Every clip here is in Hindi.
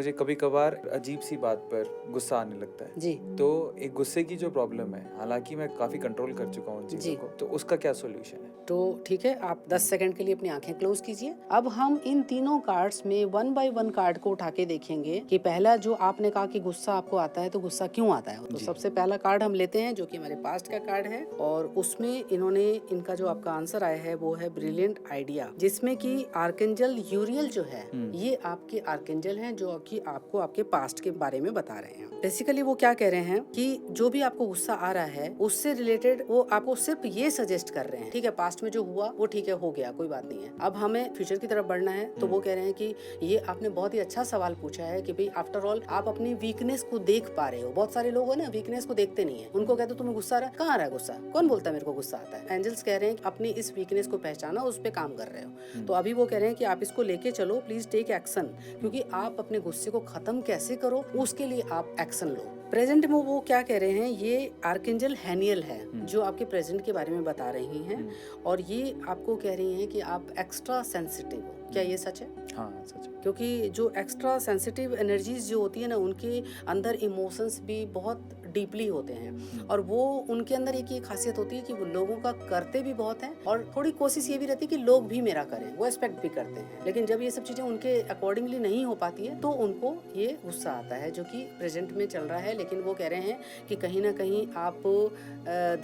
मुझे कभी कभार अजीब सी बात पर गुस्सा आने लगता है जी तो एक गुस्से की जो प्रॉब्लम है, हालांकि मैं काफी कंट्रोल कर चुका हूँ उन चीजों जी। को, तो उसका क्या सोल्यूशन है? तो ठीक है, आप 10 सेकंड के लिए अपनी आंखें क्लोज कीजिए। अब हम इन तीनों कार्ड्स में 1 बाय 1 कार्ड को उठा के देखेंगे कि पहला जो आपने कहा कि गुस्सा आपको आता है, तो गुस्सा क्यों आता है। तो जी। सबसे पहला कार्ड हम लेते हैं जो कि हमारे पास्ट का कार्ड है, और उसमें इन्होंने इनका जो आपका आंसर आया है वो है ब्रिलियंट आइडिया, जिसमें कि आर्केंजल यूरियल जो है ये आपके आर्केंजल हैं जो कि आपको आपके पास्ट के बारे में बता रहे हैं। बेसिकली वो क्या कह रहे हैं कि जो भी आपको गुस्सा आ रहा है उससे रिलेटेड वो आपको सिर्फ ये सजेस्ट कर रहे हैं, ठीक है पास्ट में जो हुआ वो ठीक है, हो गया, कोई बात नहीं है, अब हमें फ्यूचर की तरफ बढ़ना है। तो वो कह रहे हैं कि ये आपने बहुत ही अच्छा सवाल पूछा है कि भाई आफ्टर ऑल आप अपनी वीकनेस को देख पा रहे हो। बहुत सारे लोग है ना वीकनेस को देखते नहीं है, उनको कहते हो तुम्हें गुस्सा आ रहा है, कहाँ आ रहा है गुस्सा, कौन बोलता है मेरे को गुस्सा आता है। एंजल्स कह रहे हैं कि अपनी इस वीकनेस को पहचाना, उस पर काम कर रहे हो। तो अभी वो कह रहे हैं कि आप इसको लेके चलो, प्लीज टेक एक्शन, क्योंकि आप अपने गुस्से को खत्म कैसे करो उसके लिए आप एक्शन लो। प्रेजेंट में वो क्या कह रहे हैं, ये आर्केंजल हैनियल है जो आपके प्रेजेंट के बारे में बता रही हैं, और ये आपको कह रही हैं कि आप एक्स्ट्रा सेंसिटिव हो। क्या ये सच है? हाँ सच है। क्योंकि जो एक्स्ट्रा सेंसिटिव एनर्जीज जो होती है ना, उनके अंदर इमोशंस भी बहुत डीपली होते हैं, और वो उनके अंदर एक ये खासियत होती है कि वो लोगों का करते भी बहुत हैं, और थोड़ी कोशिश ये भी रहती है कि लोग भी मेरा करें, वो एक्सपेक्ट भी करते हैं। लेकिन जब ये सब चीजें उनके अकॉर्डिंगली नहीं हो पाती है तो उनको ये गुस्सा आता है, जो कि प्रेजेंट में चल रहा है। लेकिन वो कह रहे हैं कि कहीं ना कहीं आप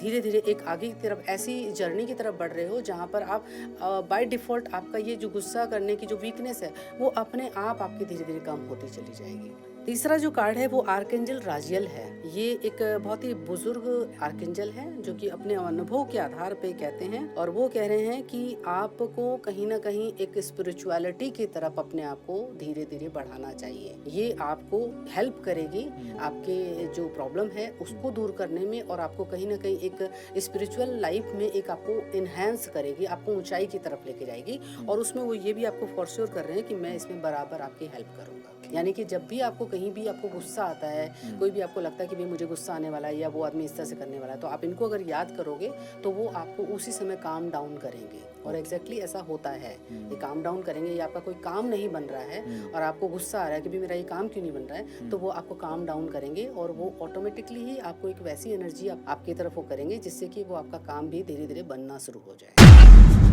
धीरे धीरे एक आगे की तरफ, ऐसी जर्नी की तरफ बढ़ रहे हो जहाँ पर आप बाय डिफॉल्ट आपका ये जो गुस्सा करने की जो वीकनेस है वो अपने आप आपकी धीरे धीरे कम होती चली जाएगी। तीसरा जो कार्ड है वो आर्केंजल राजियल है। ये एक बहुत ही बुजुर्ग आर्केंजल है जो कि अपने अनुभव के आधार पे कहते हैं, और वो कह रहे हैं कि आपको कहीं ना कहीं एक स्पिरिचुअलिटी की तरफ अपने आप को धीरे धीरे बढ़ाना चाहिए। ये आपको हेल्प करेगी आपके जो प्रॉब्लम है उसको दूर करने में, और आपको कहीं ना कहीं एक स्पिरिचुअल लाइफ में एक आपको इनहेंस करेगी, आपको ऊंचाई की तरफ लेके जाएगी। और उसमें वो ये भी आपको फॉरश्योर कर रहे हैं कि मैं इसमें बराबर आपकी हेल्प करूंगा। यानी कि जब भी आपको कहीं भी आपको गुस्सा आता है, कोई भी आपको लगता है कि भाई मुझे गुस्सा आने वाला है या वो आदमी इस तरह से करने वाला है, तो आप इनको अगर याद करोगे तो वो आपको उसी समय काम डाउन करेंगे। और एग्जैक्टली ऐसा होता है, ये काम डाउन करेंगे। या आपका कोई काम नहीं बन रहा है और आपको गुस्सा आ रहा है कि भाई मेरा ये काम क्यों नहीं बन रहा है, तो वो आपको काम डाउन करेंगे, और वो ऑटोमेटिकली ही आपको एक वैसी एनर्जी आपकी तरफ वो करेंगे जिससे कि वो आपका काम भी धीरे धीरे बनना शुरू हो जाए।